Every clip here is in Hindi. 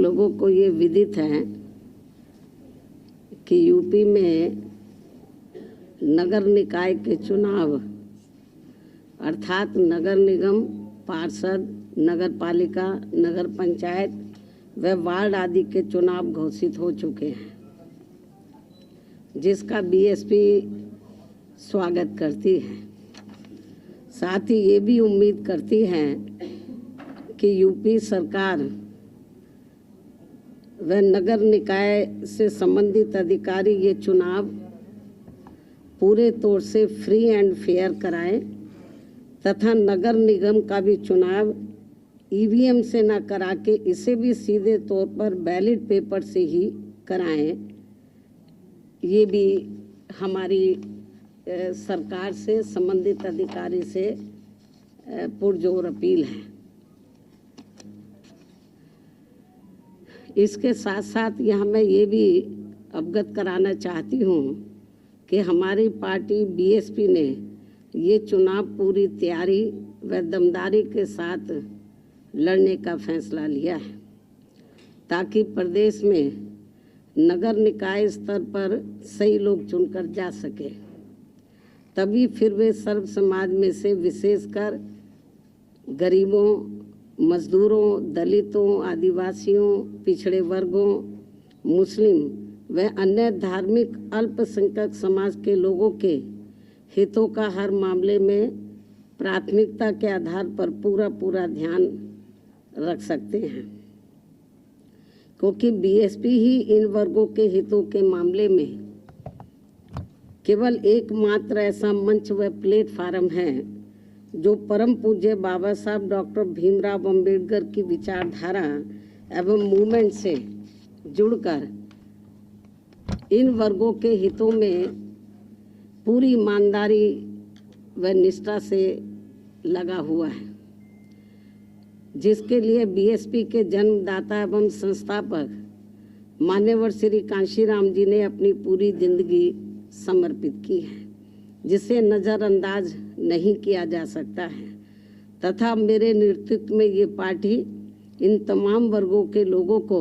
लोगों को ये विदित है कि यूपी में नगर निकाय के चुनाव अर्थात नगर निगम, पार्षद, नगर पालिका, नगर पंचायत व वार्ड आदि के चुनाव घोषित हो चुके हैं, जिसका बीएसपी स्वागत करती है। साथ ही ये भी उम्मीद करती है कि यूपी सरकार व नगर निकाय से संबंधित अधिकारी ये चुनाव पूरे तौर से फ्री एंड फेयर कराएं तथा नगर निगम का भी चुनाव ईवीएम से न करा के इसे भी सीधे तौर पर बैलेट पेपर से ही कराएं। ये भी हमारी सरकार से संबंधित अधिकारी से पुरजोर अपील है। इसके साथ साथ यहाँ मैं ये भी अवगत कराना चाहती हूँ कि हमारी पार्टी बीएसपी ने ये चुनाव पूरी तैयारी व दमदारी के साथ लड़ने का फैसला लिया है, ताकि प्रदेश में नगर निकाय स्तर पर सही लोग चुनकर जा सके। तभी फिर वे सर्व समाज में से विशेषकर गरीबों, मजदूरों, दलितों, आदिवासियों, पिछड़े वर्गों, मुस्लिम व अन्य धार्मिक अल्पसंख्यक समाज के लोगों के हितों का हर मामले में प्राथमिकता के आधार पर पूरा ध्यान रख सकते हैं, क्योंकि बीएसपी ही इन वर्गों के हितों के मामले में केवल एकमात्र ऐसा मंच व प्लेटफार्म है जो परम पूज्य बाबा साहब डॉक्टर भीमराव अंबेडकर की विचारधारा एवं मूवमेंट से जुड़कर इन वर्गों के हितों में पूरी ईमानदारी व निष्ठा से लगा हुआ है, जिसके लिए बीएसपी के जन्मदाता एवं संस्थापक मान्यवर श्री कांशीराम जी ने अपनी पूरी जिंदगी समर्पित की है, जिसे नज़रअंदाज नहीं किया जा सकता है। तथा मेरे नेतृत्व में ये पार्टी इन तमाम वर्गों के लोगों को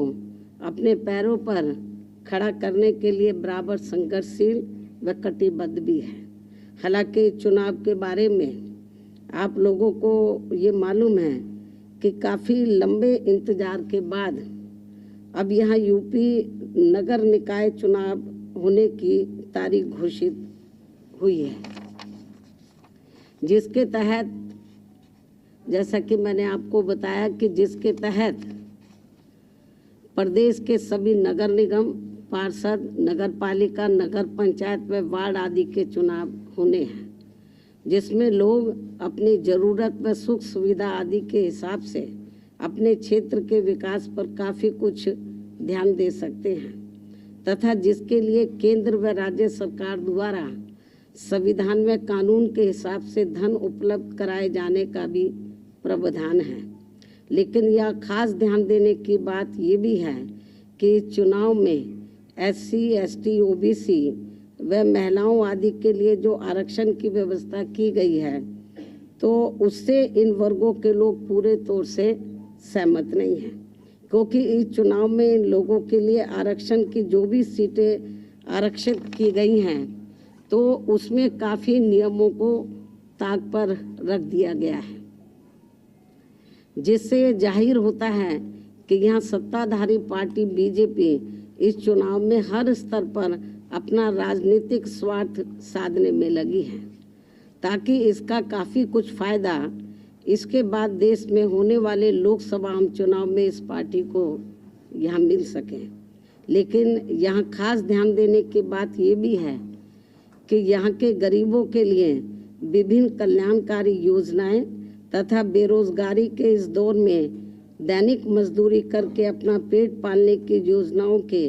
अपने पैरों पर खड़ा करने के लिए बराबर संघर्षशील व कटिबद्ध भी है। हालांकि चुनाव के बारे में आप लोगों को ये मालूम है कि काफ़ी लंबे इंतजार के बाद अब यहाँ यूपी नगर निकाय चुनाव होने की तारीख घोषित हुई है, जिसके तहत जैसा कि मैंने आपको बताया कि जिसके तहत प्रदेश के सभी नगर निगम, पार्षद, नगर पालिका, नगर पंचायत व वार्ड आदि के चुनाव होने हैं, जिसमें लोग अपनी ज़रूरत व सुख सुविधा आदि के हिसाब से अपने क्षेत्र के विकास पर काफ़ी कुछ ध्यान दे सकते हैं, तथा जिसके लिए केंद्र व राज्य सरकार द्वारा संविधान में कानून के हिसाब से धन उपलब्ध कराए जाने का भी प्रावधान है। लेकिन यह खास ध्यान देने की बात ये भी है कि चुनाव में SC, ST, OBC व महिलाओं आदि के लिए जो आरक्षण की व्यवस्था की गई है, तो उससे इन वर्गों के लोग पूरे तौर से सहमत नहीं हैं, क्योंकि इस चुनाव में इन लोगों के लिए आरक्षण की जो भी सीटें आरक्षित की गई हैं, तो उसमें काफ़ी नियमों को ताक पर रख दिया गया है, जिससे जाहिर होता है कि यहाँ सत्ताधारी पार्टी बीजेपी इस चुनाव में हर स्तर पर अपना राजनीतिक स्वार्थ साधने में लगी है, ताकि इसका काफ़ी कुछ फ़ायदा इसके बाद देश में होने वाले लोकसभा आम चुनाव में इस पार्टी को यहाँ मिल सके। लेकिन यहाँ खास ध्यान देने की बात ये भी है कि यहाँ के गरीबों के लिए विभिन्न कल्याणकारी योजनाएं तथा बेरोजगारी के इस दौर में दैनिक मजदूरी करके अपना पेट पालने की योजनाओं के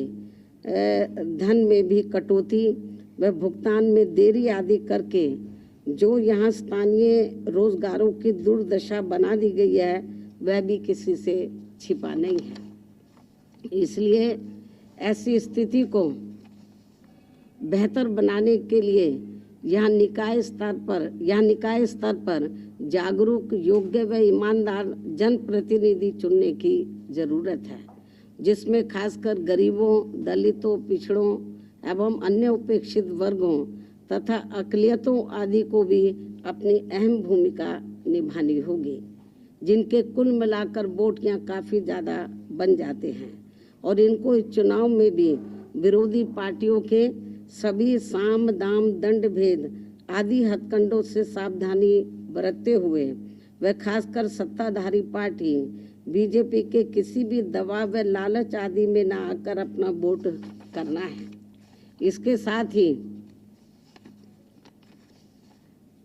धन में भी कटौती व भुगतान में देरी आदि करके जो यहाँ स्थानीय रोजगारों की दुर्दशा बना दी गई है, वह भी किसी से छिपा नहीं है। इसलिए ऐसी स्थिति को बेहतर बनाने के लिए यहाँ निकाय स्तर पर जागरूक, योग्य व ईमानदार जनप्रतिनिधि चुनने की जरूरत है। जिसमें खासकर गरीबों, दलितों, पिछड़ों एवं अन्य उपेक्षित वर्गों तथा अक़लियतों आदि को भी अपनी अहम भूमिका निभानी होगी, जिनके कुल मिलाकर वोट यहाँ काफ़ी ज़्यादा बन जाते हैं और इनको इस चुनाव में भी विरोधी पार्टियों के सभी साम दाम दंड भेद आदि हथकंडों से सावधानी बरतते हुए व खासकर सत्ताधारी पार्टी बीजेपी के किसी भी दबाव व लालच आदि में न आकर अपना वोट करना है। इसके साथ ही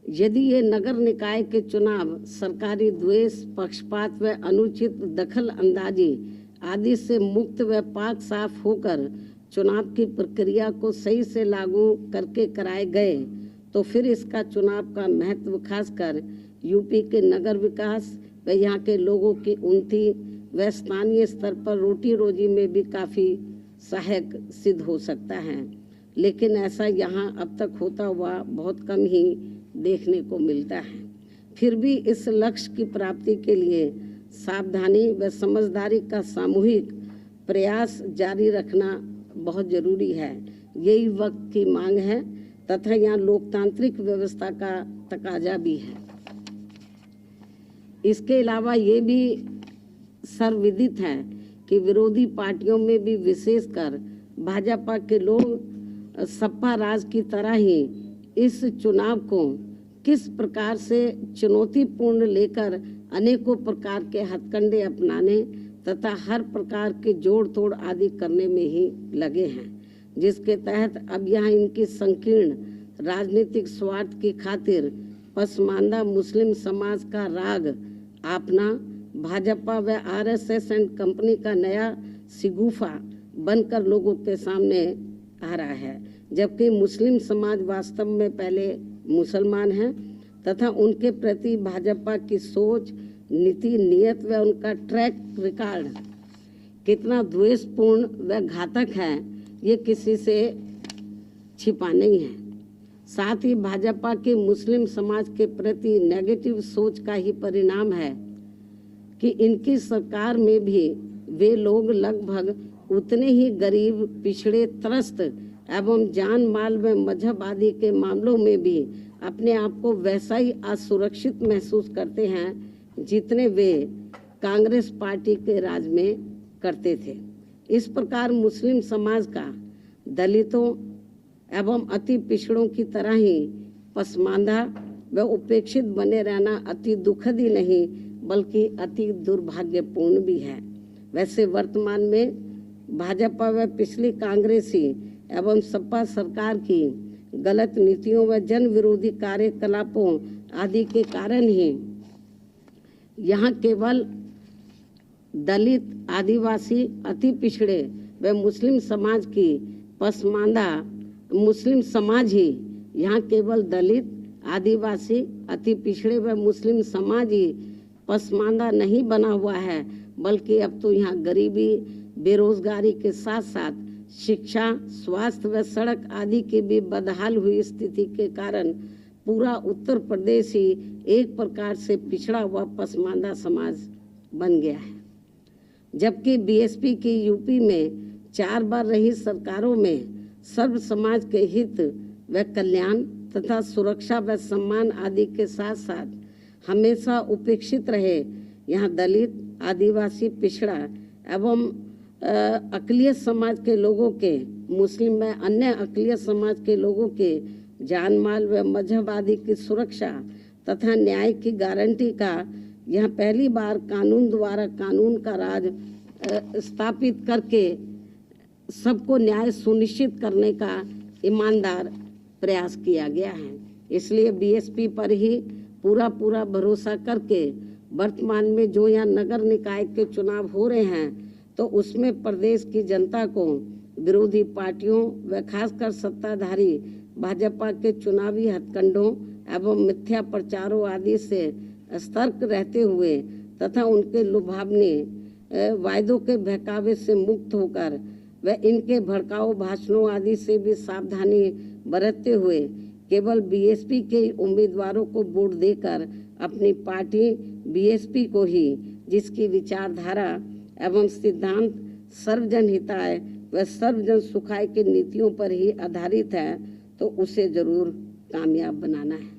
यदि ये नगर निकाय के चुनाव सरकारी द्वेष, पक्षपात व अनुचित दखल अंदाजी आदि से मुक्त व पाक साफ होकर चुनाव की प्रक्रिया को सही से लागू करके कराए गए तो फिर इसका चुनाव का महत्व खासकर यूपी के नगर विकास व यहाँ के लोगों की उन्नति व स्थानीय स्तर पर रोटी रोजी में भी काफ़ी सहायक सिद्ध हो सकता है। लेकिन ऐसा यहाँ अब तक होता हुआ बहुत कम ही देखने को मिलता है। फिर भी इस लक्ष्य की प्राप्ति के लिए सावधानी व समझदारी का सामूहिक प्रयास जारी रखना बहुत जरूरी है। यही वक्त की मांग है तथा यहाँ लोकतांत्रिक व्यवस्था का तकाजा भी है। इसके अलावा ये भी सर्वविदित है कि विरोधी पार्टियों में भी विशेषकर भाजपा के लोग सपा राज की तरह ही इस चुनाव को किस प्रकार से चुनौतीपूर्ण लेकर अनेकों प्रकार के हथकंडे अपनाने तथा हर प्रकार के जोड़ तोड़ आदि करने में ही लगे हैं, जिसके तहत अब यहाँ इनकी संकीर्ण राजनीतिक स्वार्थ की खातिर पसमानदा मुस्लिम समाज का राग आपना भाजपा व आरएसएस एंड कंपनी का नया सिगुफा बनकर लोगों के सामने आ रहा है, जबकि मुस्लिम समाज वास्तव में पहले मुसलमान हैं तथा उनके प्रति भाजपा की सोच, नीति, नियत व उनका ट्रैक रिकॉर्ड कितना द्वेषपूर्ण व घातक है ये किसी से छिपा नहीं है। साथ ही भाजपा के मुस्लिम समाज के प्रति नेगेटिव सोच का ही परिणाम है कि इनकी सरकार में भी वे लोग लगभग उतने ही गरीब, पिछड़े, त्रस्त एवं जान माल व मजहब आदि के मामलों में भी अपने आप को वैसा ही असुरक्षित महसूस करते हैं जितने वे कांग्रेस पार्टी के राज में करते थे। इस प्रकार मुस्लिम समाज का दलितों एवं अति पिछड़ों की तरह ही पसमानदा व उपेक्षित बने रहना अति दुखद ही नहीं बल्कि अति दुर्भाग्यपूर्ण भी है। वैसे वर्तमान में भाजपा व पिछली कांग्रेसी एवं सपा सरकार की गलत नीतियों व जन विरोधी कार्यकलापों आदि के कारण ही यहाँ केवल दलित, आदिवासी, अति पिछड़े व मुस्लिम समाज की पसमानदा मुस्लिम समाज ही यहाँ केवल दलित, आदिवासी, अति पिछड़े व मुस्लिम समाज ही पसमानदा नहीं बना हुआ है बल्कि अब तो यहाँ गरीबी, बेरोजगारी के साथ साथ शिक्षा, स्वास्थ्य व सड़क आदि की भी बदहाल हुई स्थिति के कारण पूरा उत्तर प्रदेश ही एक प्रकार से पिछड़ा हुआ पसमानदा समाज बन गया है। जबकि बीएसपी की यूपी में 4 बार रही सरकारों में सर्व समाज के हित व कल्याण तथा सुरक्षा व सम्मान आदि के साथ साथ हमेशा उपेक्षित रहे यहाँ दलित, आदिवासी, पिछड़ा एवं अक़लियत समाज के लोगों के, मुस्लिम व अन्य अक़लियत समाज के लोगों के जान माल व मजहब आदि की सुरक्षा तथा न्याय की गारंटी का यहाँ पहली बार कानून द्वारा कानून का राज स्थापित करके सबको न्याय सुनिश्चित करने का ईमानदार प्रयास किया गया है। इसलिए बीएसपी पर ही पूरा भरोसा करके वर्तमान में जो यहाँ नगर निकाय के चुनाव हो रहे हैं तो उसमें प्रदेश की जनता को विरोधी पार्टियों व खासकर सत्ताधारी भाजपा के चुनावी हथकंडों एवं मिथ्या प्रचारों आदि से सतर्क रहते हुए तथा उनके लुभावने वायदों के बहकावे से मुक्त होकर व इनके भड़काऊ भाषणों आदि से भी सावधानी बरतते हुए केवल बीएसपी के उम्मीदवारों को वोट देकर अपनी पार्टी बीएसपी को ही, जिसकी विचारधारा एवं सिद्धांत सर्वजन हिताय व सर्वजन सुखाय की नीतियों पर ही आधारित है तो उसे जरूर कामयाब बनाना है।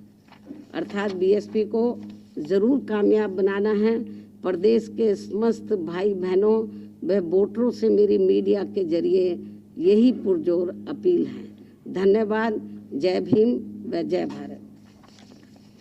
अर्थात बीएसपी को जरूर कामयाब बनाना है। प्रदेश के समस्त भाई बहनों व वोटरों से मेरी मीडिया के जरिए यही पुरजोर अपील है। धन्यवाद। जय भीम व जय भारत।